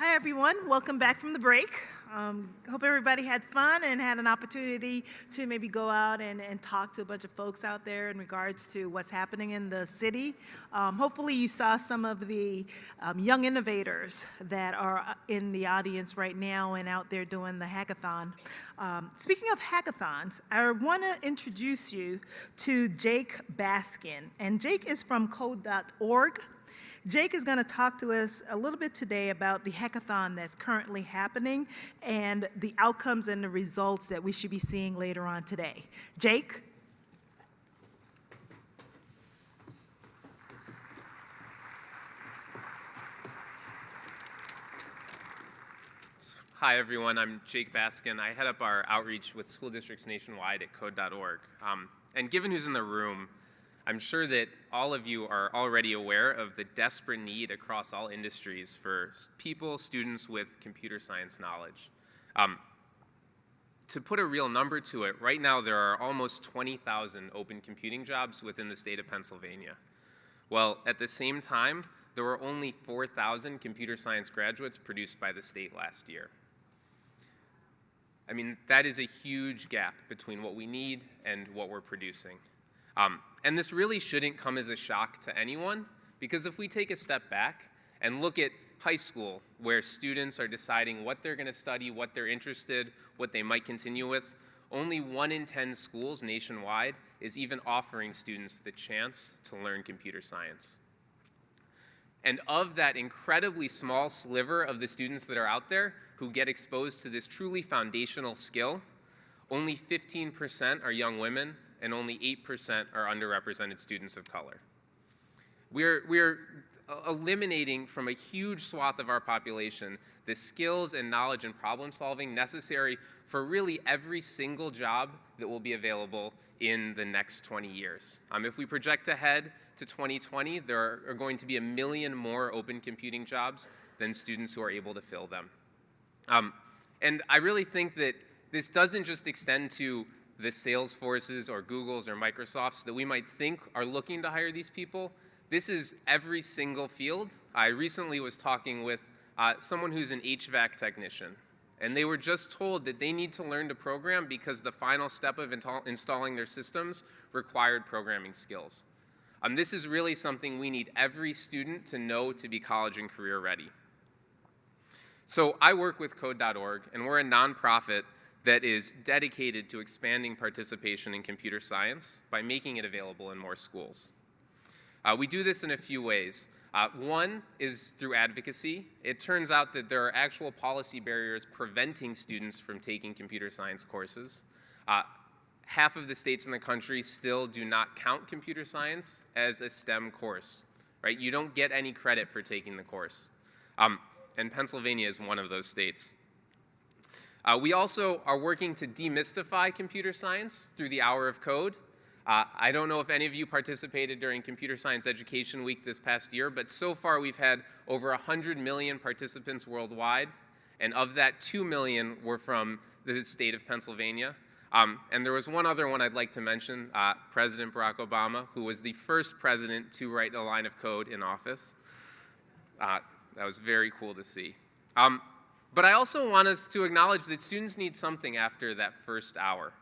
Hi, everyone. Welcome back from the break. Hope everybody had fun and had an opportunity to maybe go out and talk to a bunch of folks out there in regards to what's happening in the city. Hopefully you saw some of the young innovators that are in the audience right now and out there doing the hackathon. Speaking of hackathons, I want to introduce you to Jake Baskin. And Jake is from code.org. Jake is going to talk to us a little bit today about the hackathon that's currently happening and the outcomes and the results that we should be seeing later on today. Jake? Hi, everyone. I'm Jake Baskin. I head up our outreach with school districts nationwide at code.org. And given who's in the room, I'm sure that all of you are already aware of the desperate need across all industries for people, students with computer science knowledge. To put a real number to it, right now there are almost 20,000 open computing jobs within the state of Pennsylvania. Well, at the same time, there were only 4,000 computer science graduates produced by the state last year. I mean, that is a huge gap between what we need and what we're producing. And this really shouldn't come as a shock to anyone, because if we take a step back and look at high school, where students are deciding what they're going to study, what they're interested, what they might continue with, only 1 in 10 schools nationwide is even offering students the chance to learn computer science. And of that incredibly small sliver of the students that are out there who get exposed to this truly foundational skill, only 15% are young women, and only 8% are underrepresented students of color. We're eliminating from a huge swath of our population the skills and knowledge and problem solving necessary for really every single job that will be available in the next 20 years. If we project ahead to 2020, there are going to be 1 million more open computing jobs than students who are able to fill them. And I really think that this doesn't just extend to the Salesforces or Googles or Microsofts that we might think are looking to hire these people. This is every single field. I recently was talking with someone who's an HVAC technician, and they were just told that they need to learn to program because the final step of installing their systems required programming skills. This is really something we need every student to know to be college and career ready. So I work with code.org, and we're a nonprofit that is dedicated to expanding participation in computer science by making it available in more schools. We do this in a few ways. One is through advocacy. It turns out that there are actual policy barriers preventing students from taking computer science courses. Half of the states in the country still do not count computer science as a STEM course, right? You don't get any credit for taking the course. And Pennsylvania is one of those states. We also are working to demystify computer science through the Hour of Code. I don't know if any of you participated during Computer Science Education Week this past year, but so far we've had over 100 million participants worldwide, and of that 2 million were from the state of Pennsylvania. And there was one other one I'd like to mention, President Barack Obama, who was the first president to write a line of code in office. That was very cool to see. But I also want us to acknowledge that students need something after that first hour.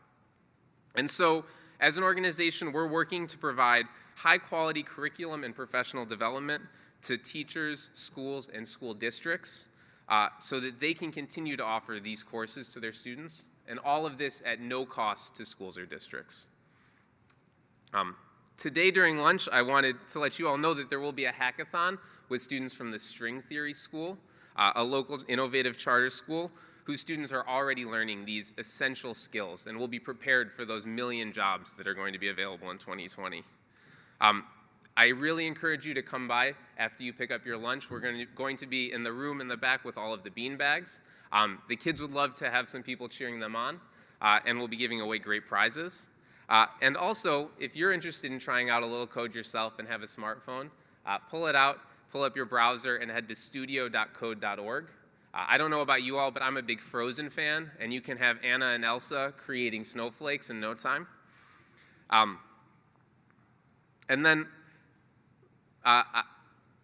And so, as an organization, we're working to provide high-quality curriculum and professional development to teachers, schools, and school districts so that they can continue to offer these courses to their students, and all of this at no cost to schools or districts. Today during lunch, I wanted to let you all know that there will be a hackathon with students from the String Theory School, a local innovative charter school whose students are already learning these essential skills and will be prepared for those 1 million jobs that are going to be available in 2020. I really encourage you to come by after you pick up your lunch. We're going to be in the room in the back with all of the bean bags. The kids would love to have some people cheering them on, and we'll be giving away great prizes. And also, if you're interested in trying out a little code yourself and have a smartphone, pull it out, pull up your browser, and head to studio.code.org. I don't know about you all, but I'm a big Frozen fan, and you can have Anna and Elsa creating snowflakes in no time. And then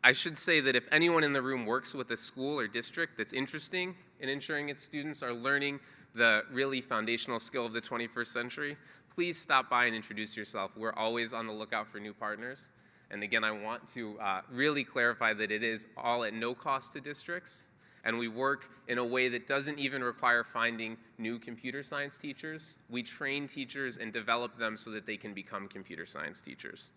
I should say that if anyone in the room works with a school or district that's interested in ensuring its students are learning the really foundational skill of the 21st century, please stop by and introduce yourself. We're always on the lookout for new partners. And again, I want to really clarify that it is all at no cost to districts, and we work in a way that doesn't even require finding new computer science teachers. We train teachers and develop them so that they can become computer science teachers.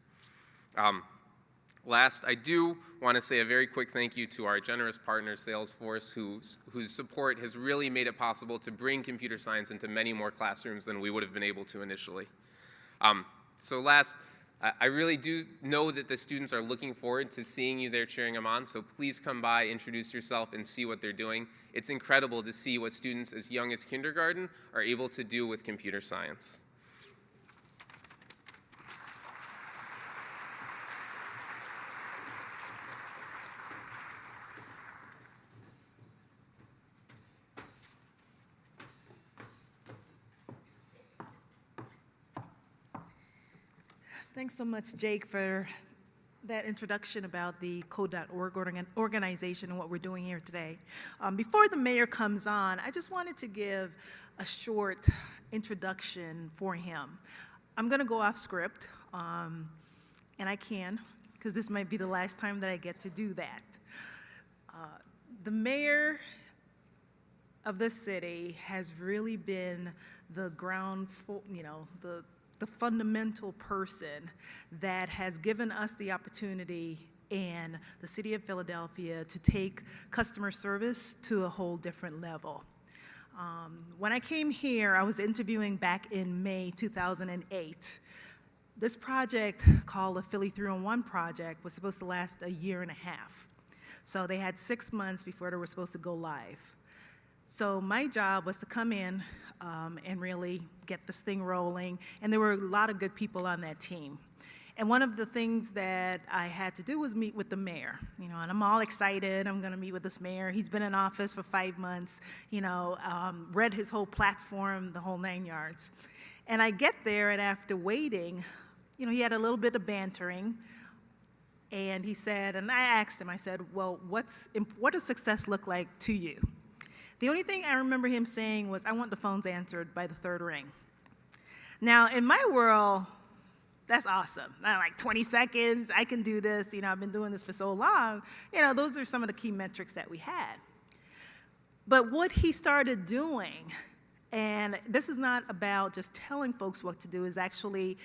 Last, I do want to say a very quick thank you to our generous partner, Salesforce, whose support has really made it possible to bring computer science into many more classrooms than we would have been able to initially. So last, I really do know that the students are looking forward to seeing you there cheering them on, so please come by, introduce yourself, and see what they're doing. It's incredible to see what students as young as kindergarten are able to do with computer science. Thanks so much, Jake, for that introduction about the Code.org organization and what we're doing here today. Before the mayor comes on, I just wanted to give a short introduction for him. I'm going to go off script, and I can, because this might be the last time that I get to do that. The mayor of this city has really been the the fundamental person that has given us the opportunity in the city of Philadelphia to take customer service to a whole different level. When I came here, I was interviewing back in May 2008. This project, called the Philly 3-in-1 project, was supposed to last a year and a half. So they had 6 months before they were supposed to go live. So my job was to come in and really get this thing rolling, and there were a lot of good people on that team. And one of the things that I had to do was meet with the mayor, and I'm all excited. I'm going to meet with this mayor. He's been in office for 5 months, read his whole platform, the whole 9 yards. And I get there, and after waiting, he had a little bit of bantering, and he said, and I asked him, I said, well, what does success look like to you? The only thing I remember him saying was, I want the phones answered by the 3rd ring. Now, in my world, that's awesome. Like 20 seconds, I can do this. I've been doing this for so long. Those are some of the key metrics that we had. But what he started doing, and this is not about just telling folks what to do, is actually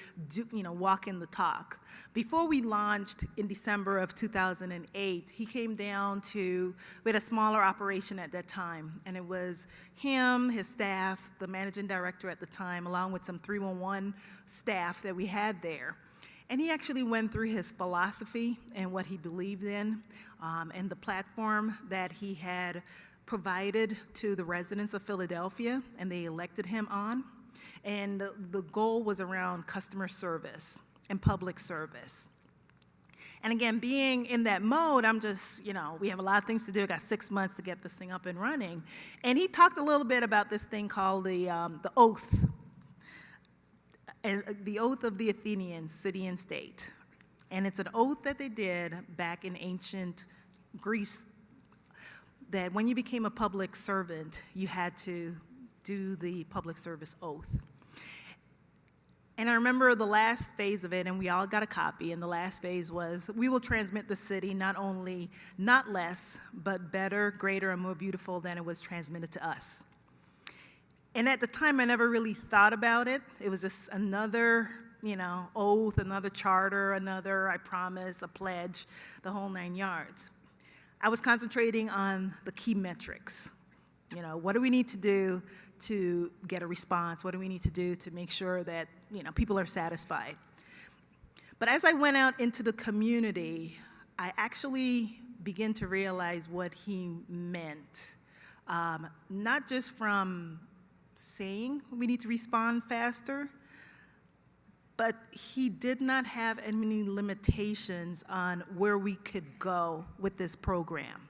walking the talk. Before we launched in December of 2008, he came down we had a smaller operation at that time, and it was him, his staff, the managing director at the time, along with some 311 staff that we had there. And he actually went through his philosophy and what he believed in, and the platform that he had provided to the residents of Philadelphia, and they elected him on. And the goal was around customer service and public service. And again, being in that mode, I'm just, we have a lot of things to do. I got 6 months to get this thing up and running. And he talked a little bit about this thing called the oath, and the oath of the Athenians, city and state. And it's an oath that they did back in ancient Greece, that when you became a public servant, you had to do the public service oath. And I remember the last phase of it, and we all got a copy, and the last phase was, we will transmit the city not less, but better, greater, and more beautiful than it was transmitted to us. And at the time, I never really thought about it. It was just another, oath, another charter, another I promise, a pledge, the whole 9 yards. I was concentrating on the key metrics. What do we need to do to get a response? What do we need to do to make sure that, people are satisfied? But as I went out into the community, I actually began to realize what he meant. Not just from saying we need to respond faster, but he did not have any limitations on where we could go with this program.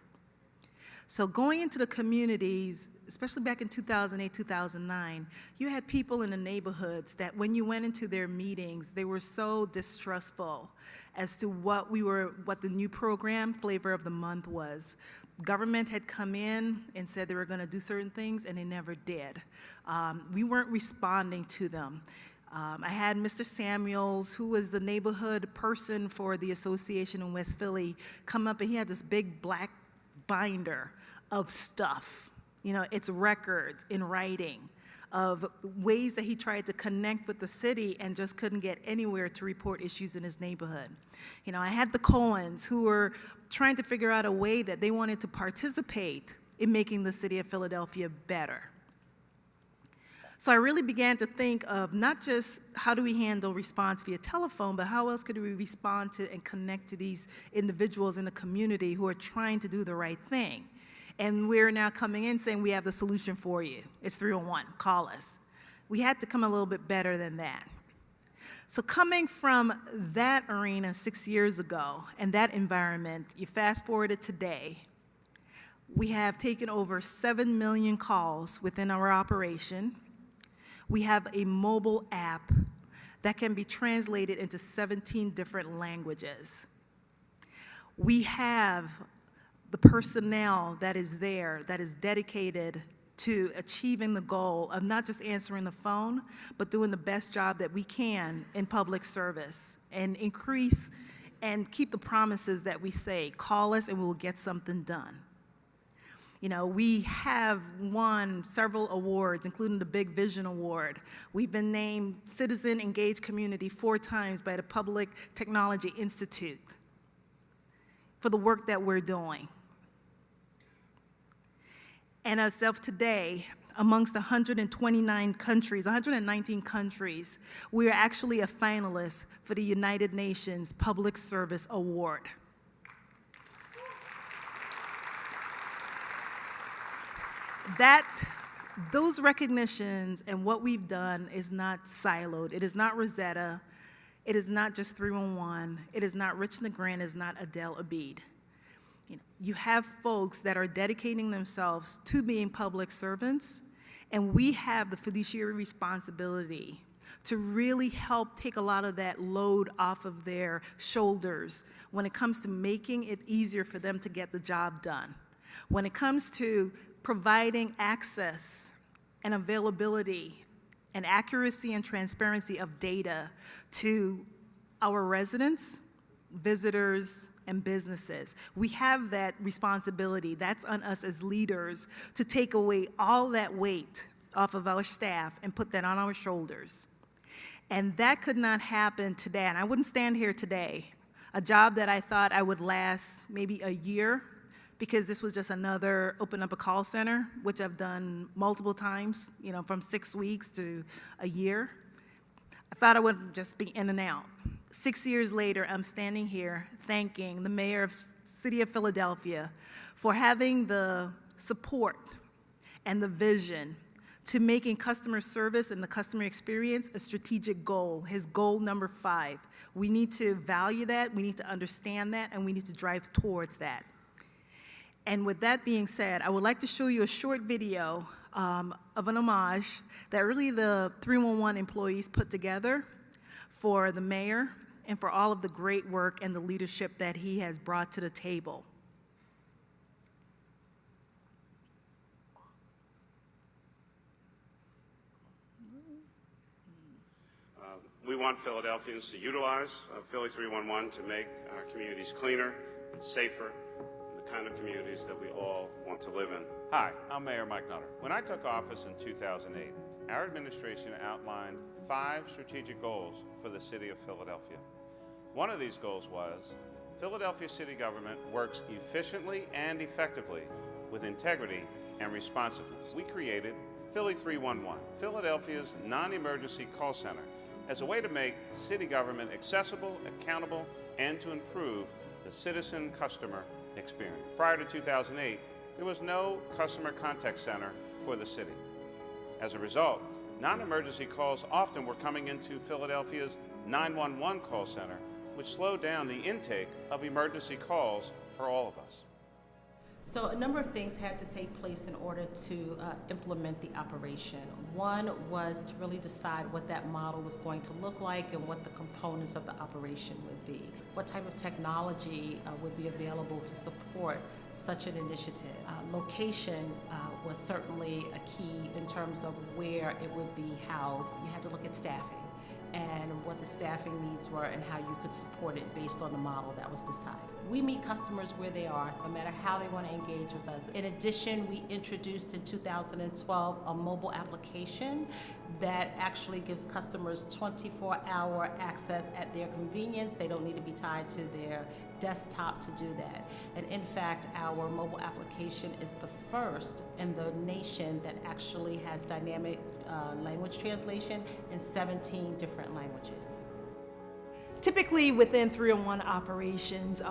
So going into the communities, especially back in 2008, 2009, you had people in the neighborhoods that when you went into their meetings, they were so distrustful as to what the new program, Flavor of the Month, was. Government had come in and said they were going to do certain things, and they never did. We weren't responding to them. I had Mr. Samuels, who was the neighborhood person for the association in West Philly, come up, and he had this big black binder of stuff. You know, it's records in writing of ways that he tried to connect with the city and just couldn't get anywhere to report issues in his neighborhood. You know, I had the Cohens, who were trying to figure out a way that they wanted to participate in making the city of Philadelphia better. So I really began to think of not just how do we handle response via telephone, but how else could we respond to and connect to these individuals in the community who are trying to do the right thing. And we're now coming in saying we have the solution for you. It's 301, call us. We had to come a little bit better than that. So coming from that arena 6 years ago and that environment, you fast forward to today, we have taken over 7 million calls within our operation. We have a mobile app that can be translated into 17 different languages. We have the personnel that is there, that is dedicated to achieving the goal of not just answering the phone, but doing the best job that we can in public service and increase and keep the promises that we say, call us and we'll get something done. You know, we have won several awards, including the Big Vision Award. We've been named Citizen Engaged Community 4 times by the Public Technology Institute for the work that we're doing. And as of today, amongst 129 countries, 119 countries, we are actually a finalist for the United Nations Public Service Award. Those recognitions and what we've done is not siloed. It is not Rosetta. It is not just 311. It is not Rich LeGrand. It is not Adele Abid. You have folks that are dedicating themselves to being public servants, and we have the fiduciary responsibility to really help take a lot of that load off of their shoulders when it comes to making it easier for them to get the job done. When it comes to providing access and availability and accuracy and transparency of data to our residents, visitors, and businesses. We have that responsibility. That's on us as leaders to take away all that weight off of our staff and put that on our shoulders. And that could not happen today, and I wouldn't stand here today, a job that I thought I would last maybe a year, because this was just another open up a call center, which I've done multiple times, you know, from 6 weeks to a year. I thought I would just be in and out. 6 years later, I'm standing here thanking the mayor of City of Philadelphia for having the support and the vision to making customer service and the customer experience a strategic goal, his goal number 5. We need to value that, we need to understand that, and we need to drive towards that. And with that being said, I would like to show you a short video of an homage that really the 311 employees put together for the mayor and for all of the great work and the leadership that he has brought to the table. We want Philadelphians to utilize Philly 311 to make our communities cleaner, safer, the kind of communities that we all want to live in. Hi, I'm Mayor Mike Nutter. When I took office in 2008, our administration outlined 5 strategic goals for the city of Philadelphia. One of these goals was Philadelphia city government works efficiently and effectively with integrity and responsiveness. We created Philly 311, Philadelphia's non-emergency call center, as a way to make city government accessible, accountable, and to improve the citizen-customer experience. Prior to 2008, there was no customer contact center for the city. As a result, non-emergency calls often were coming into Philadelphia's 911 call center, which slowed down the intake of emergency calls for all of us. So a number of things had to take place in order to implement the operation. One was to really decide what that model was going to look like and what the components of the operation would be. What type of technology would be available to support such an initiative. Location was certainly a key in terms of where it would be housed. You had to look at staffing and what the staffing needs were and how you could support it based on the model that was decided. We meet customers where they are, no matter how they want to engage with us. In addition, we introduced in 2012 a mobile application that actually gives customers 24-hour access at their convenience. They don't need to be tied to their desktop to do that. And in fact, our mobile application is the first in the nation that actually has dynamic language translation in 17 different languages. Typically within 301 operations,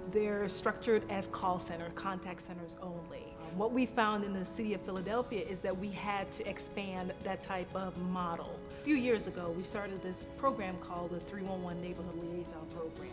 they're structured as call center, contact centers only. What we found in the city of Philadelphia is that we had to expand that type of model. A few years ago, we started this program called the 311 Neighborhood Liaison Program.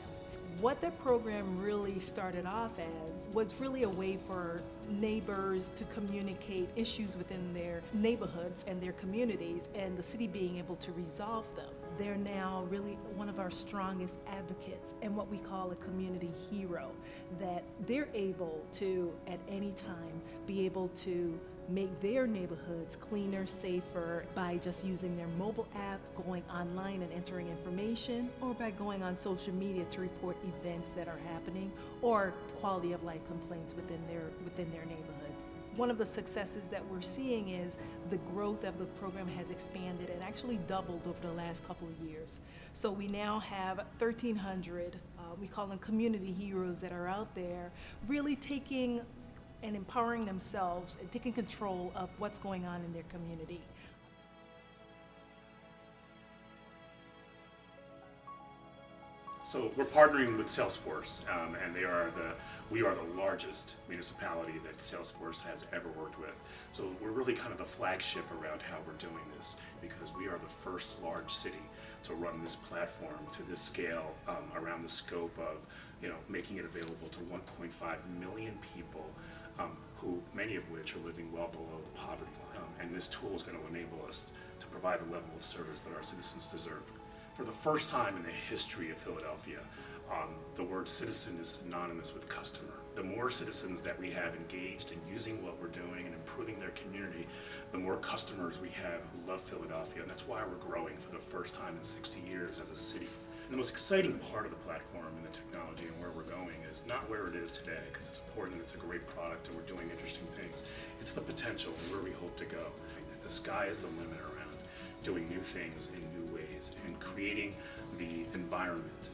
What that program really started off as was really a way for neighbors to communicate issues within their neighborhoods and their communities, and the city being able to resolve them. They're now really one of our strongest advocates and what we call a community hero, that they're able to, at any time, be able to make their neighborhoods cleaner, safer by just using their mobile app, going online and entering information, or by going on social media to report events that are happening or quality of life complaints within their neighborhoods. One of the successes that we're seeing is the growth of the program has expanded and actually doubled over the last couple of years. So we now have 1,300, we call them community heroes, that are out there really taking and empowering themselves and taking control of what's going on in their community. So we're partnering with Salesforce, and we are the largest municipality that Salesforce has ever worked with. So we're really kind of the flagship around how we're doing this, because we are the first large city to run this platform to this scale, around the scope of, making it available to 1.5 million people, who many of which are living well below the poverty line. And this tool is going to enable us to provide the level of service that our citizens deserve. For the first time in the history of Philadelphia, the word citizen is synonymous with customer. The more citizens that we have engaged in using what we're doing and improving their community, the more customers we have who love Philadelphia, and that's why we're growing for the first time in 60 years as a city. And the most exciting part of the platform and the technology and where we're going is not where it is today, because it's important and it's a great product and we're doing interesting things. It's the potential and where we hope to go. That the sky is the limit around doing new things in new ways and creating the environment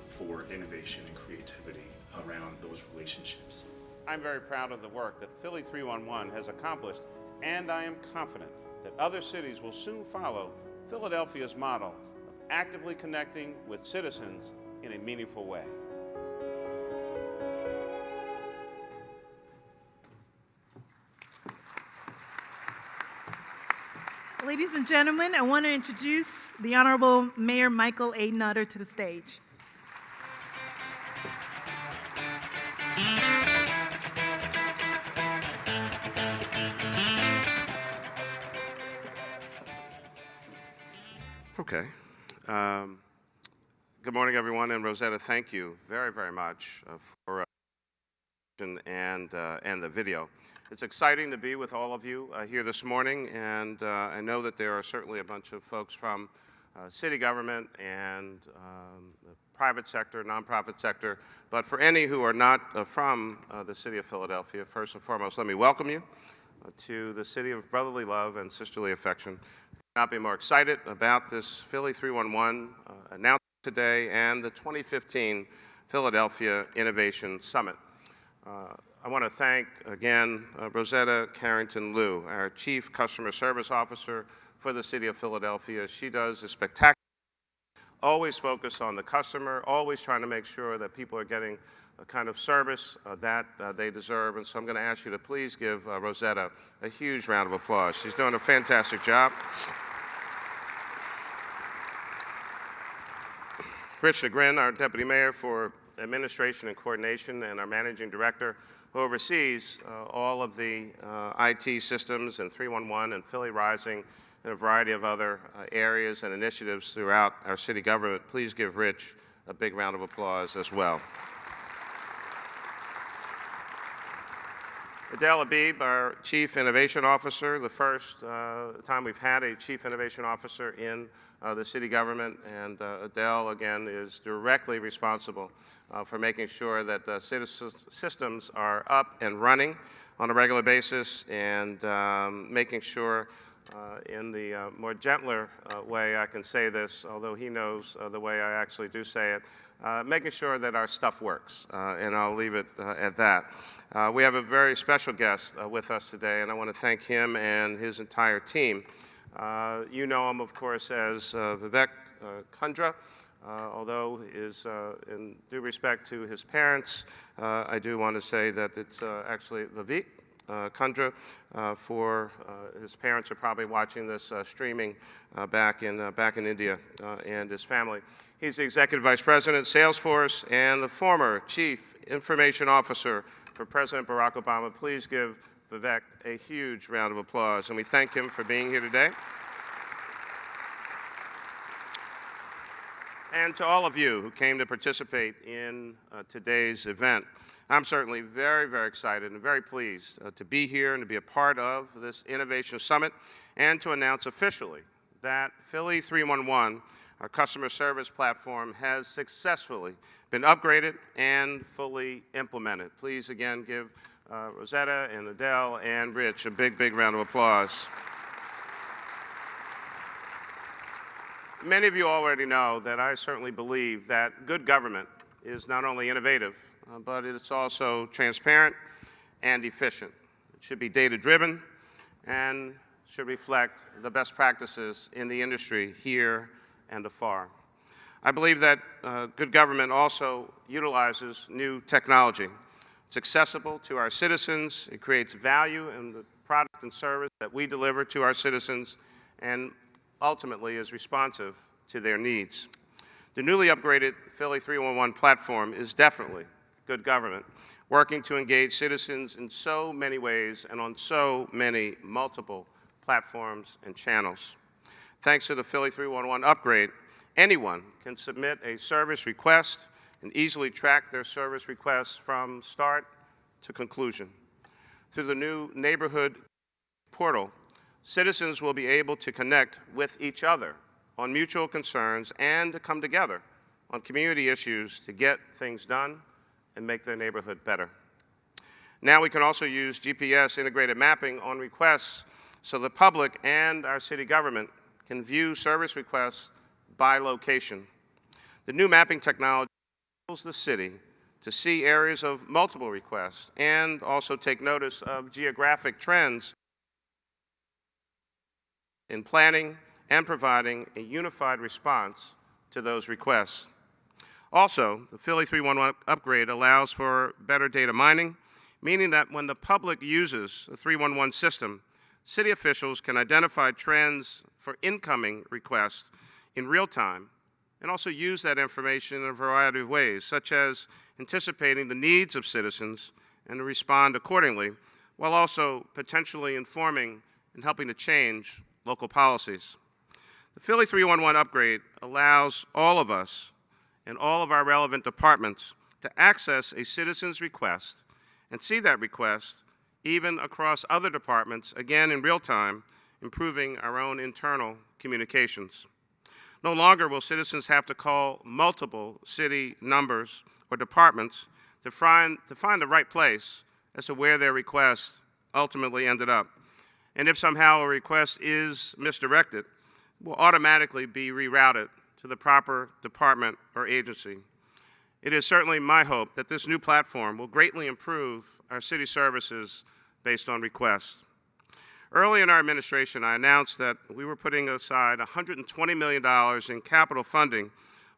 for innovation and creativity around those relationships. I'm very proud of the work that Philly 311 has accomplished, and I am confident that other cities will soon follow Philadelphia's model of actively connecting with citizens in a meaningful way. Ladies and gentlemen, I want to introduce the Honorable Mayor Michael A. Nutter to the stage. Okay. Good morning, everyone, and Rosetta, thank you very, very much for and the video. It's exciting to be with all of you here this morning, and I know that there are certainly a bunch of folks from city government and the private sector, nonprofit sector, but for any who are not from the city of Philadelphia, first and foremost, let me welcome you to the city of brotherly love and sisterly affection. Not be more excited about this Philly 311 announcement today and the 2015 Philadelphia Innovation Summit. I want to thank again Rosetta Carrington-Liu, our Chief Customer Service Officer for the City of Philadelphia. She does a spectacular, always focused on the customer, always trying to make sure that people are getting the kind of service that they deserve. And so I'm going to ask you to please give Rosetta a huge round of applause. She's doing a fantastic job. Rich Negrin, our Deputy Mayor for Administration and Coordination, and our Managing Director who oversees all of the IT systems and 311 and Philly Rising and a variety of other areas and initiatives throughout our city government. Please give Rich a big round of applause as well. Adele Abib, our Chief Innovation Officer, the first time we've had a Chief Innovation Officer in the city government, and Adele, again, is directly responsible for making sure that systems are up and running on a regular basis, and making sure in the more gentler way I can say this, although he knows the way I actually do say it, making sure that our stuff works, and I'll leave it at that. We have a very special guest with us today, and I want to thank him and his entire team. You know him, of course, as Vivek Kundra, although in due respect to his parents, I do want to say that it's actually Vivek Kundra. For his parents are probably watching this streaming back in India, and his family. He's the Executive Vice President, Salesforce, and the former Chief Information Officer for President Barack Obama. Please give Vivek a huge round of applause, and we thank him for being here today. And to all of you who came to participate in today's event, I'm certainly very, very excited and very pleased to be here and to be a part of this Innovation Summit, and to announce officially that Philly 311, our customer service platform, has successfully been upgraded and fully implemented. Please again give Rosetta and Adele and Rich a big, big round of applause. Many of you already know that I certainly believe that good government is not only innovative, but it's also transparent and efficient. It should be data-driven and should reflect the best practices in the industry here and afar. I believe that good government also utilizes new technology. It's accessible to our citizens, it creates value in the product and service that we deliver to our citizens, and ultimately is responsive to their needs. The newly upgraded Philly 311 platform is definitely good government, working to engage citizens in so many ways and on so many multiple platforms and channels. Thanks to the Philly 311 upgrade, anyone can submit a service request and easily track their service requests from start to conclusion. Through the new neighborhood portal, citizens will be able to connect with each other on mutual concerns and to come together on community issues to get things done and make their neighborhood better. Now we can also use GPS integrated mapping on requests so the public and our city government can view service requests by location. The new mapping technology enables the city to see areas of multiple requests and also take notice of geographic trends in planning and providing a unified response to those requests. Also, the Philly 311 upgrade allows for better data mining, meaning that when the public uses the 311 system, city officials can identify trends for incoming requests in real time and also use that information in a variety of ways, such as anticipating the needs of citizens and to respond accordingly, while also potentially informing and helping to change local policies. The Philly 311 upgrade allows all of us and all of our relevant departments to access a citizen's request and see that request even across other departments, again in real time, improving our own internal communications. No longer will citizens have to call multiple city numbers or departments to find the right place as to where their request ultimately ended up. And if somehow a request is misdirected, it will automatically be rerouted to the proper department or agency. It is certainly my hope that this new platform will greatly improve our city services based on requests. Early in our administration, I announced that we were putting aside $120 million in capital funding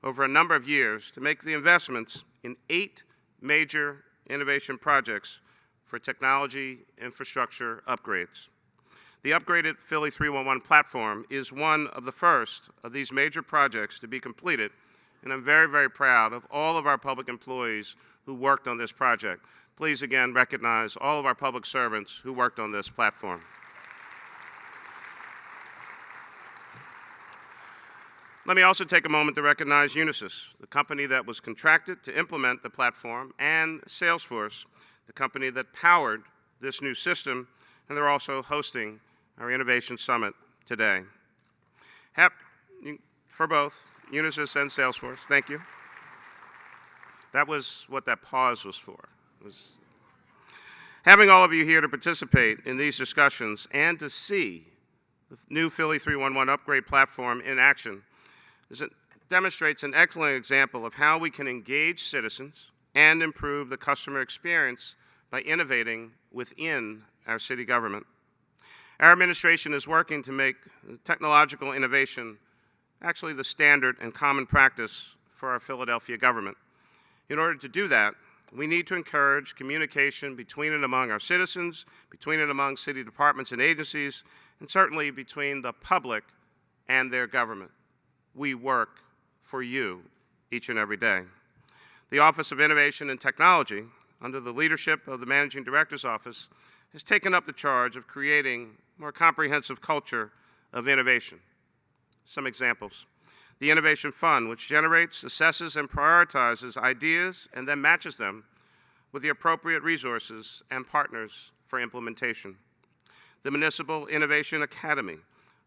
over a number of years to make the investments in 8 major innovation projects for technology infrastructure upgrades. The upgraded Philly 311 platform is one of the first of these major projects to be completed, and I'm very, very proud of all of our public employees who worked on this project. please again recognize all of our public servants who worked on this platform. Let me also take a moment to recognize Unisys, the company that was contracted to implement the platform, and Salesforce, the company that powered this new system, and they're also hosting our Innovation Summit today. For both Unisys and Salesforce, thank you. That was what that pause was for. Having all of you here to participate in these discussions and to see the new Philly 311 upgrade platform in action demonstrates an excellent example of how we can engage citizens and improve the customer experience by innovating within our city government. Our administration is working to make technological innovation actually the standard and common practice for our Philadelphia government. In order to do that, we need to encourage communication between and among our citizens, between and among city departments and agencies, and certainly between the public and their government. We work for you each and every day. The Office of Innovation and Technology, under the leadership of the Managing Director's Office, has taken up the charge of creating a more comprehensive culture of innovation. Some examples. The Innovation Fund, which generates, assesses, and prioritizes ideas and then matches them with the appropriate resources and partners for implementation. The Municipal Innovation Academy,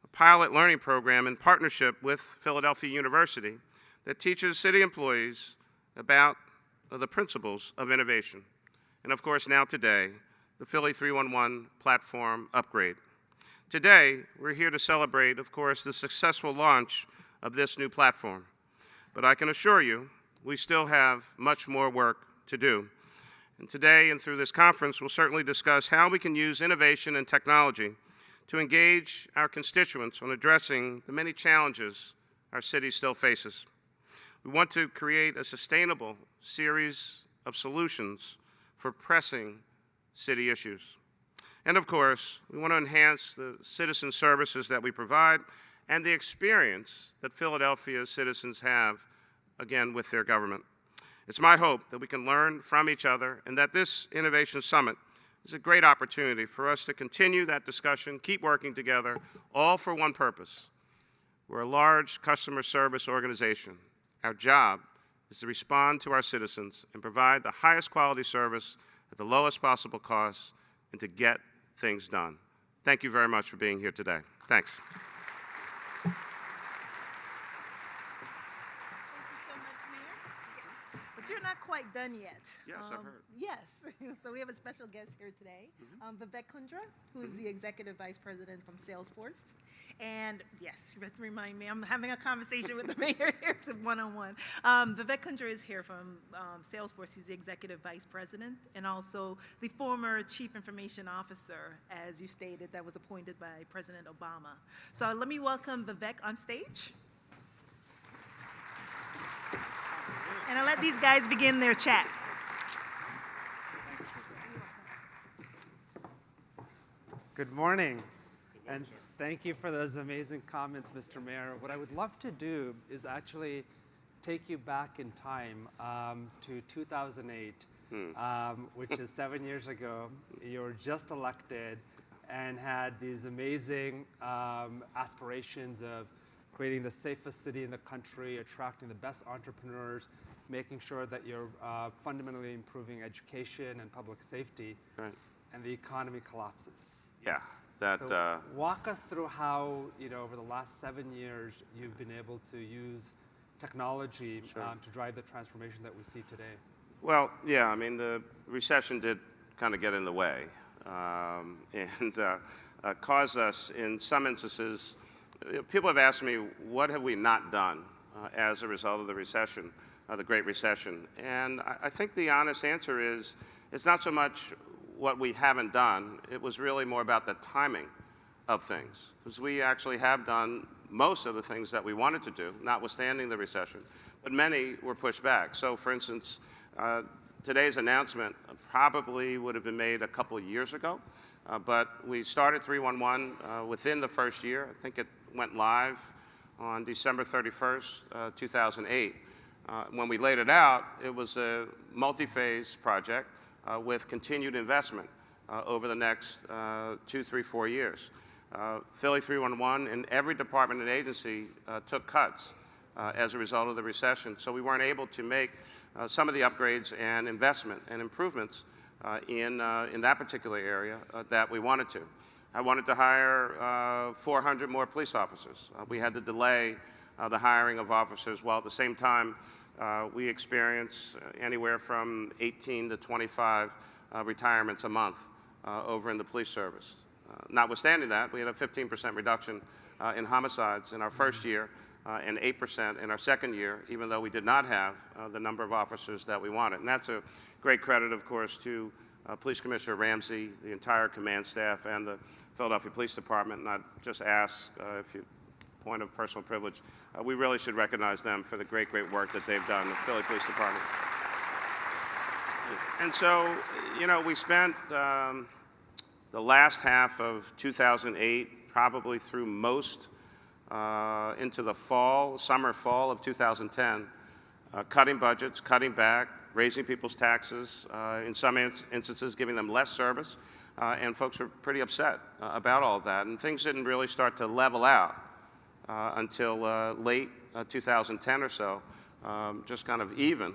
a pilot learning program in partnership with Philadelphia University that teaches city employees about the principles of innovation. And of course, now today, the Philly 311 platform upgrade. Today, we're here to celebrate, of course, the successful launch of this new platform. But I can assure you, we still have much more work to do. And today and through this conference, we'll certainly discuss how we can use innovation and technology to engage our constituents on addressing the many challenges our city still faces. We want to create a sustainable series of solutions for pressing city issues. And of course, we want to enhance the citizen services that we provide and the experience that Philadelphia's citizens have, again, with their government. It's my hope that we can learn from each other and that this Innovation Summit is a great opportunity for us to continue that discussion, keep working together, all for one purpose. We're a large customer service organization. Our job is to respond to our citizens and provide the highest quality service at the lowest possible cost and to get things done. Thank you very much for being here today. Thanks. Thank you so much, Mayor. Yes. But you're not quite done yet. Yes, I've heard. Yes. So we have a special guest here today, Vivek Kundra, who is the Executive Vice President from Salesforce. And yes, you have to remind me, I'm having a conversation with the mayor here, it's a one-on-one. Vivek Kundra is here from Salesforce. He's the Executive Vice President and also the former Chief Information Officer, as you stated, that was appointed by President Obama. So let me welcome Vivek on stage. And I'll let these guys begin their chat. Good morning, and thank you for those amazing comments, Mr. Mayor. What I would love to do is actually take you back in time to 2008, which is 7 years ago. You were just elected and had these amazing aspirations of creating the safest city in the country, attracting the best entrepreneurs, making sure that you're fundamentally improving education and public safety, Right. and the economy collapses. Yeah, that, So walk us through how, over the last 7 years, you've been able to use technology to drive the transformation that we see today. well, yeah, I mean, the recession did kind of get in the way and caused us, in some instances, people have asked me, what have we not done as a result of the recession, the Great Recession? And I think the honest answer is, it's not so much what we haven't done, it was really more about the timing of things. Because we actually have done most of the things that we wanted to do, notwithstanding the recession, but many were pushed back. So for instance, today's announcement probably would have been made a couple of years ago, but we started 311 within the first year. I think it went live on December 31st, 2008. When we laid it out, it was a multi-phase project with continued investment over the next 2, 3, 4 years. Philly 311 and every department and agency took cuts as a result of the recession, so we weren't able to make some of the upgrades and investment and improvements in that particular area that we wanted to. I wanted to hire 400 more police officers. We had to delay the hiring of officers, while at the same time we experience anywhere from 18 to 25 retirements a month over in the police service. Notwithstanding that, we had a 15% reduction in homicides in our first year and 8% in our second year, even though we did not have the number of officers that we wanted. And that's a great credit, of course, to Police Commissioner Ramsey, the entire command staff, and the Philadelphia Police Department. And I'd just ask, if you point of personal privilege, we really should recognize them for the great, great work that they've done, the Philly Police Department. And so, you know, we spent the last half of 2008, probably through most into the summer, fall of 2010, cutting budgets, cutting back, raising people's taxes, in some instances giving them less service, and folks were pretty upset about all of that. And things didn't really start to level out until late 2010 or so, just kind of even.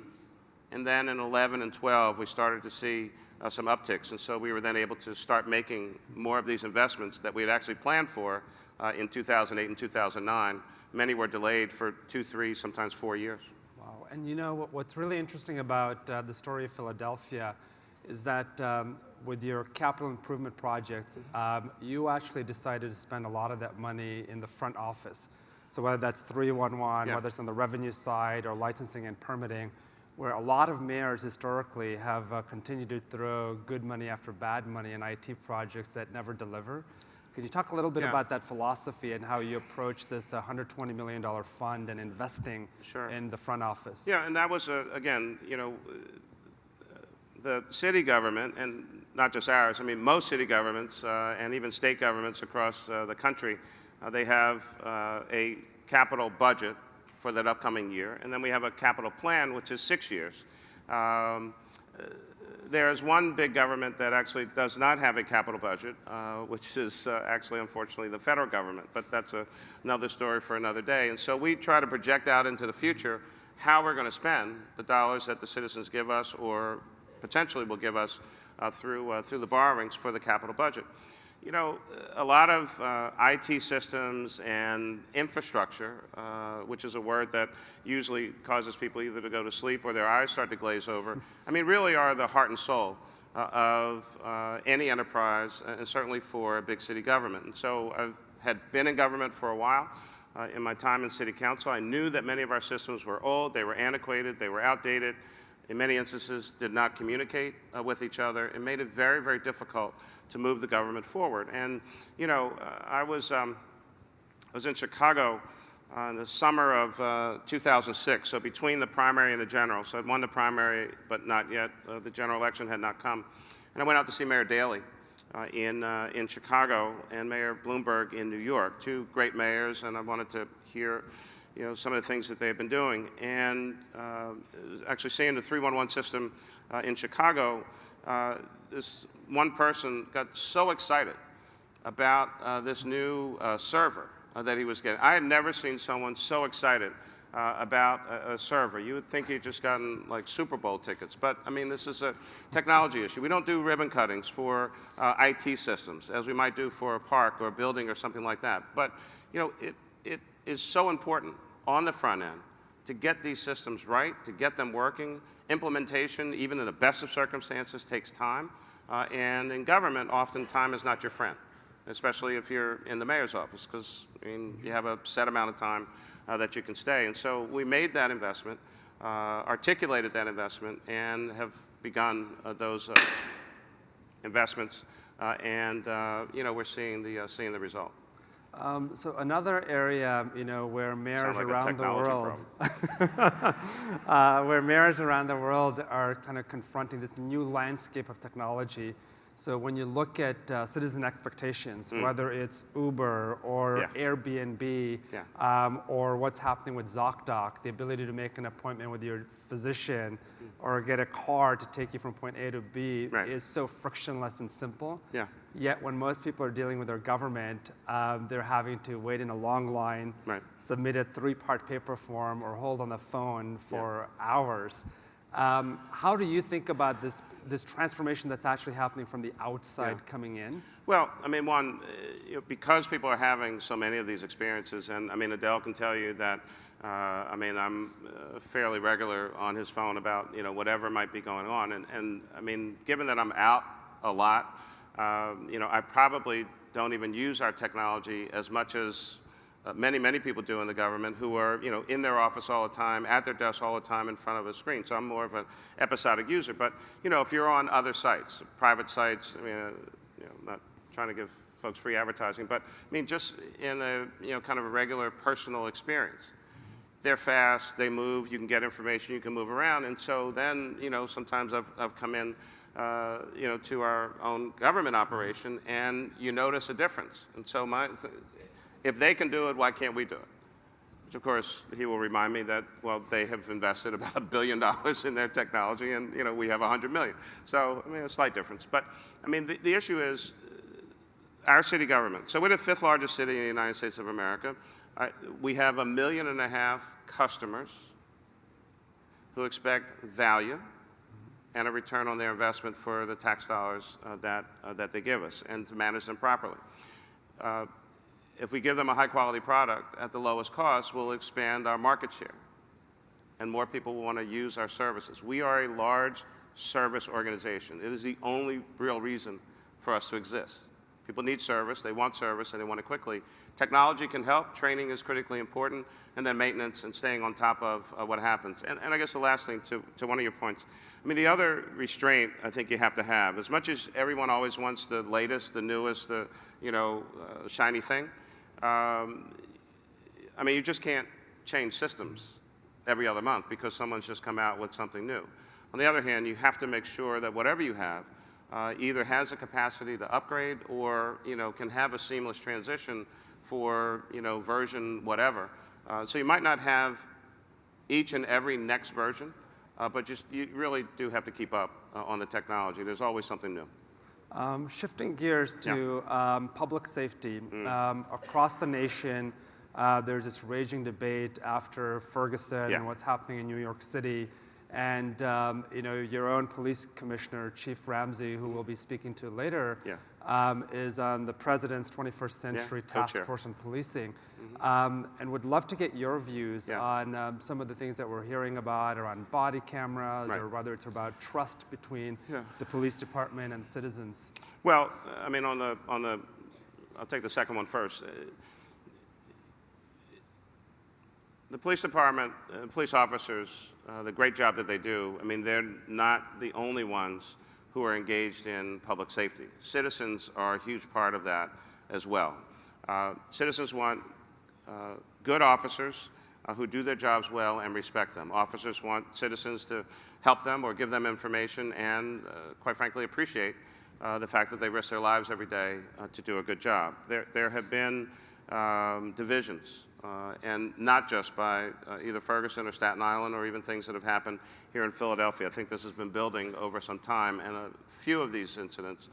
And then in 11 and 12, we started to see some upticks, and so we were then able to start making more of these investments that we had actually planned for in 2008 and 2009. Many were delayed for 2, 3, sometimes 4 years. Wow, and you know what's really interesting about the story of Philadelphia is that with your capital improvement projects, you actually decided to spend a lot of that money in the front office. So whether that's 311, whether it's on the revenue side or licensing and permitting, where a lot of mayors historically have continued to throw good money after bad money in IT projects that never deliver. Could you talk a little bit about that philosophy and how you approach this $120 million fund and investing in the front office? Yeah, and that was, again, you know, the city government, and not just ours, I mean, most city governments and even state governments across the country, they have a capital budget for that upcoming year, and then we have a capital plan, which is 6 years. There's one big government that actually does not have a capital budget, which is actually, unfortunately, the federal government, but that's another story for another day. And so we try to project out into the future how we're going to spend the dollars that the citizens give us or potentially will give us through the borrowings for the capital budget. You know, a lot of IT systems and infrastructure, which is a word that usually causes people either to go to sleep or their eyes start to glaze over, I mean, really are the heart and soul of any enterprise, and certainly for a big city government. And so I've had been in government for a while. In my time in city council, I knew that many of our systems were old, they were antiquated, they were outdated, in many instances did not communicate with each other. It made it very, very difficult to move the government forward. And, you know, I was in Chicago in the summer of 2006, so between the primary and the general. So I'd won the primary, but not yet. The general election had not come. And I went out to see Mayor Daley in Chicago and Mayor Bloomberg in New York, two great mayors, and I wanted to hear, you know, some of the things that they've been doing. And actually seeing the 311 system in Chicago, this one person got so excited about this new server that he was getting. I had never seen someone so excited about a server. You would think he'd just gotten like Super Bowl tickets, but I mean, this is a technology issue. We don't do ribbon cuttings for IT systems as we might do for a park or a building or something like that. But, you know, it is so important on the front end to get these systems right, to get them working. Implementation, even in the best of circumstances, takes time. And in government, often time is not your friend, especially if you're in the mayor's office, because I mean, you have a set amount of time that you can stay. And so we made that investment, articulated that investment, and have begun those investments. And you know, we're seeing the result. So another area, you know, where mayors around the world, where mayors around the world are kind of confronting this new landscape of technology. So when you look at citizen expectations, whether it's Uber or Airbnb, or what's happening with ZocDoc, the ability to make an appointment with your physician or get a car to take you from point A to B Right. is so frictionless and simple. Yeah. Yet when most people are dealing with their government, they're having to wait in a long line, Right. submit a 3-part paper form, or hold on the phone for hours. How do you think about this transformation that's actually happening from the outside coming in? Well, I mean, one, because people are having so many of these experiences, and I mean, Adele can tell you that, I mean, I'm fairly regular on his phone about, whatever might be going on. And I mean, given that I'm out a lot, I probably don't even use our technology as much as many people do in the government who are, in their office all the time, at their desk all the time in front of a screen. So I'm more of an episodic user. But, if you're on other sites, private sites, I mean, I'm not trying to give folks free advertising, but I mean, just in a, kind of a regular personal experience. They're fast, they move, you can get information, you can move around. And so then, sometimes I've come in, to our own government operation, and you notice a difference. And so if they can do it, why can't we do it? Which, of course, he will remind me that, well, they have invested about $1 billion in their technology, and, we have $100 million. So, I mean, a slight difference. But, I mean, the issue is our city government. So we're the 5th largest city in the United States of America. We have 1.5 million customers who expect value and a return on their investment for the tax dollars that they give us, and to manage them properly. If we give them a high-quality product at the lowest cost, we'll expand our market share, and more people will want to use our services. We are a large service organization. It is the only real reason for us to exist. People need service, they want service, and they want it quickly. Technology can help, training is critically important, and then maintenance and staying on top of what happens. And I guess the last thing to one of your points, I mean, the other restraint I think you have to have, as much as everyone always wants the latest, the newest, the shiny thing, I mean, you just can't change systems every other month because someone's just come out with something new. On the other hand, you have to make sure that whatever you have either has the capacity to upgrade or can have a seamless transition for version whatever. So you might not have each and every next version, but you really do have to keep up on the technology. There's always something new. Shifting gears to public safety. Across the nation, there's this raging debate after Ferguson and what's happening in New York City. And your own police commissioner, Chief Ramsey, who we'll be speaking to later, is on the President's 21st Century Task Force on Policing. And would love to get your views on some of the things that we're hearing about around body cameras, or whether it's about trust between the police department and citizens. Well, I mean, I'll take the second one first. The police department, police officers, the great job that they do, I mean, they're not the only ones who are engaged in public safety. Citizens are a huge part of that as well. Citizens want good officers who do their jobs well and respect them. Officers want citizens to help them or give them information and, quite frankly, appreciate the fact that they risk their lives every day to do a good job. There have been divisions, and not just by either Ferguson or Staten Island or even things that have happened here in Philadelphia. I think this has been building over some time, and a few of these incidents,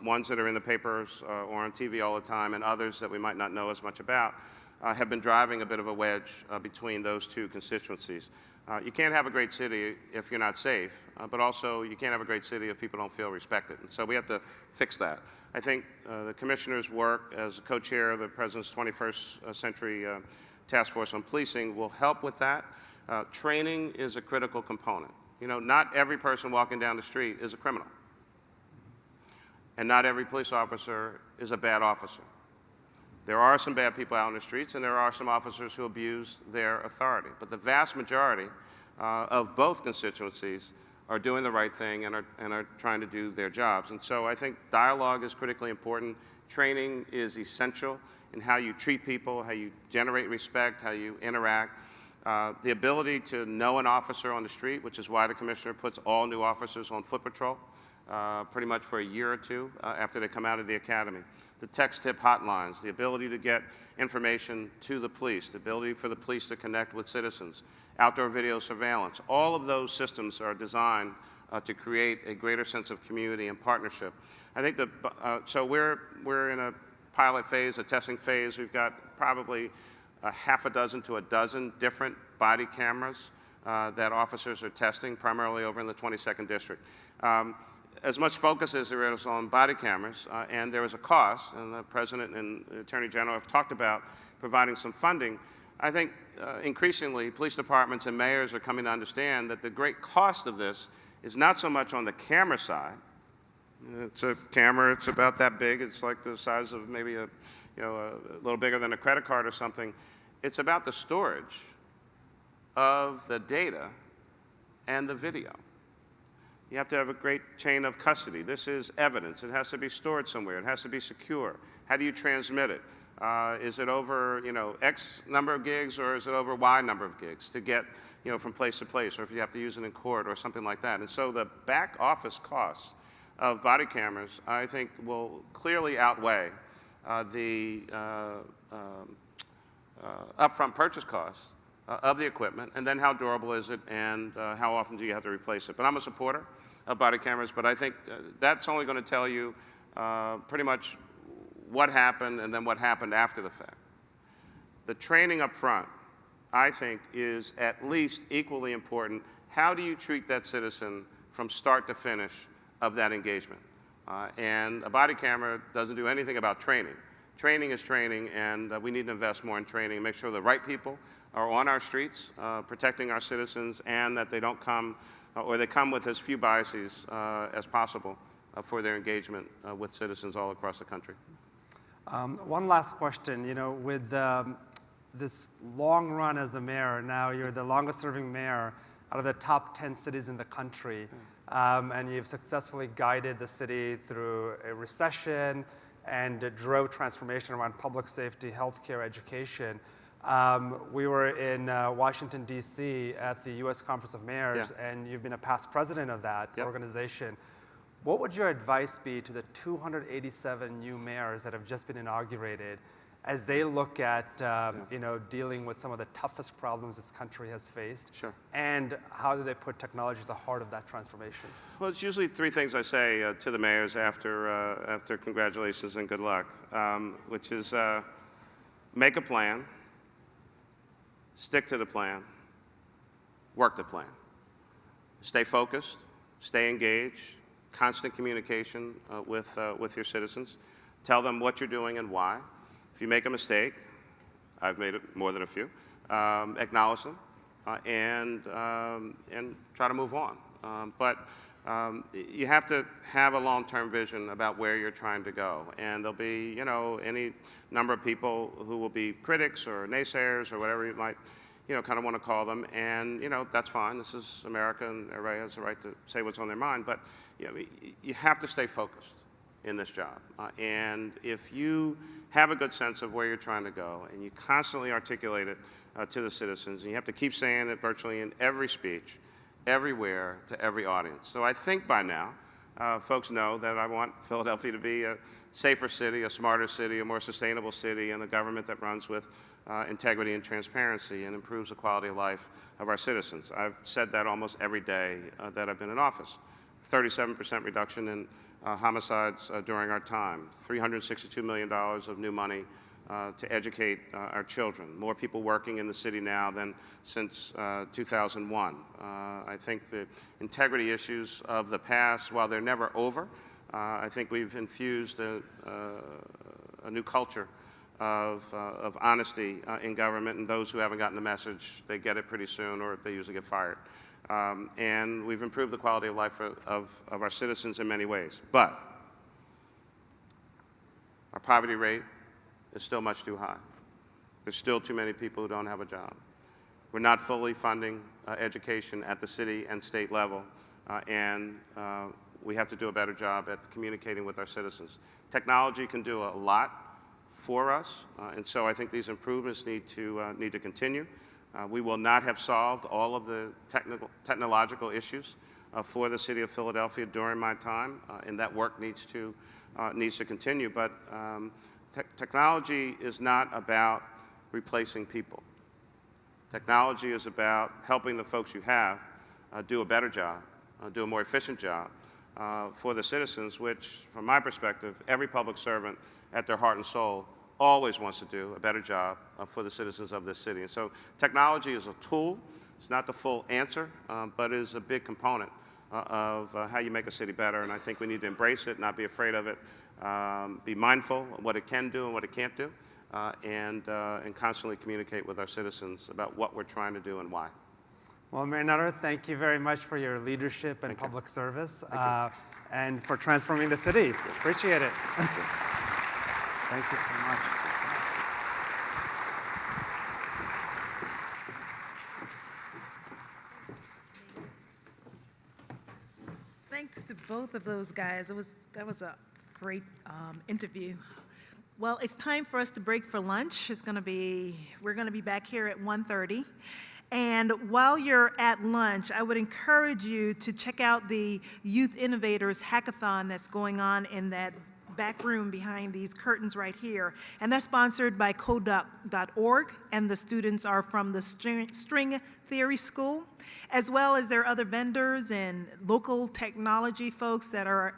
ones that are in the papers or on TV all the time, and others that we might not know as much about, have been driving a bit of a wedge between those two constituencies. You can't have a great city if you're not safe, but also you can't have a great city if people don't feel respected. And so we have to fix that. I think the commissioner's work as co-chair of the President's 21st Century Task Force on Policing will help with that. Training is a critical component. Not every person walking down the street is a criminal. And not every police officer is a bad officer. There are some bad people out in the streets, and there are some officers who abuse their authority. But the vast majority of both constituencies are doing the right thing and are trying to do their jobs. And so I think dialogue is critically important. Training is essential in how you treat people, how you generate respect, how you interact. The ability to know an officer on the street, which is why the commissioner puts all new officers on foot patrol pretty much for a year or two after they come out of the academy. the text tip hotlines, the ability to get information to the police, the ability for the police to connect with citizens, outdoor video surveillance. All of those systems are designed to create a greater sense of community and partnership. I think so we're in a pilot phase, a testing phase. We've got probably a half a dozen to a dozen different body cameras that officers are testing, primarily over in the 22nd District. As much focus as there is on body cameras, and there is a cost, and the President and the Attorney General have talked about providing some funding, I think increasingly police departments and mayors are coming to understand that the great cost of this is not so much on the camera side. It's a camera, it's about that big, it's like the size of maybe a little bigger than a credit card or something. It's about the storage of the data and the video. You have to have a great chain of custody. This is evidence. It has to be stored somewhere. It has to be secure. How do you transmit it? Is it over, X number of gigs, or is it over Y number of gigs to get, from place to place, or if you have to use it in court or something like that? And so the back office costs of body cameras, I think, will clearly outweigh the upfront purchase costs of the equipment, and then how durable is it, and how often do you have to replace it. But I'm a supporter of body cameras, but I think that's only going to tell you pretty much what happened and then what happened after the fact. The training up front, I think, is at least equally important. How do you treat that citizen from start to finish of that engagement? And a body camera doesn't do anything about training. Training is training, and we need to invest more in training, make sure the right people are on our streets protecting our citizens, and that they don't come, or they come with as few biases as possible for their engagement with citizens all across the country. One last question. With this long run as the mayor, now you're the longest serving mayor out of the top 10 cities in the country, and you've successfully guided the city through a recession and drove transformation around public safety, healthcare, education. We were in Washington, D.C. at the U.S. Conference of Mayors, and you've been a past president of that organization. What would your advice be to the 287 new mayors that have just been inaugurated as they look at dealing with some of the toughest problems this country has faced? Sure. And how do they put technology at the heart of that transformation? Well, it's usually three things I say to the mayors after congratulations and good luck, which is make a plan, stick to the plan, work the plan. Stay focused, stay engaged, constant communication with your citizens. Tell them what you're doing and why. If you make a mistake, I've made it more than a few, acknowledge them and try to move on. But you have to have a long-term vision about where you're trying to go. And there'll be, any number of people who will be critics or naysayers or whatever you might, kind of want to call them. And, that's fine. This is America, and everybody has the right to say what's on their mind. But, you have to stay focused in this job. And if you have a good sense of where you're trying to go, and you constantly articulate it to the citizens, and you have to keep saying it virtually in every speech, everywhere, to every audience. So I think by now, folks know that I want Philadelphia to be a safer city, a smarter city, a more sustainable city, and a government that runs with integrity and transparency and improves the quality of life of our citizens. I've said that almost every day that I've been in office. 37% reduction in homicides during our time, $362 million of new money to educate our children, more people working in the city now than since 2001. I think the integrity issues of the past, while they're never over, I think we've infused a new culture of honesty in government, and those who haven't gotten the message, they get it pretty soon, or they usually get fired. And we've improved the quality of life of our citizens in many ways. But our poverty rate is still much too high. There's still too many people who don't have a job. We're not fully funding education at the city and state level, and we have to do a better job at communicating with our citizens. Technology can do a lot for us, and so I think these improvements need to continue. We will not have solved all of the technological issues for the city of Philadelphia during my time, and that work needs to needs to continue. But technology is not about replacing people. Technology is about helping the folks you have do a better job, do a more efficient job for the citizens, which, from my perspective, every public servant at their heart and soul always wants to do a better job for the citizens of this city. And so technology is a tool. It's not the full answer, but it is a big component of how you make a city better. And I think we need to embrace it, not be afraid of it, be mindful of what it can do and what it can't do, and constantly communicate with our citizens about what we're trying to do and why. Well, Mayor Nutter, thank you very much for your leadership and public service and for transforming the city. Appreciate it. Thank you so much. Thanks to both of those guys. That was a great interview. Well, it's time for us to break for lunch. We're going to be back here at 1:30. And while you're at lunch, I would encourage you to check out the Youth Innovators Hackathon that's going on in that back room behind these curtains right here. And that's sponsored by code.org, and the students are from the String Theory School, as well as there are other vendors and local technology folks that are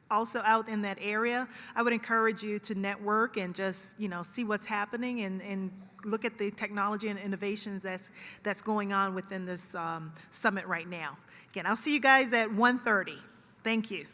also out in that area. I would encourage you to network and just, see what's happening and look at the technology and innovations that's going on within this summit right now. Again, I'll see you guys at 1:30. Thank you.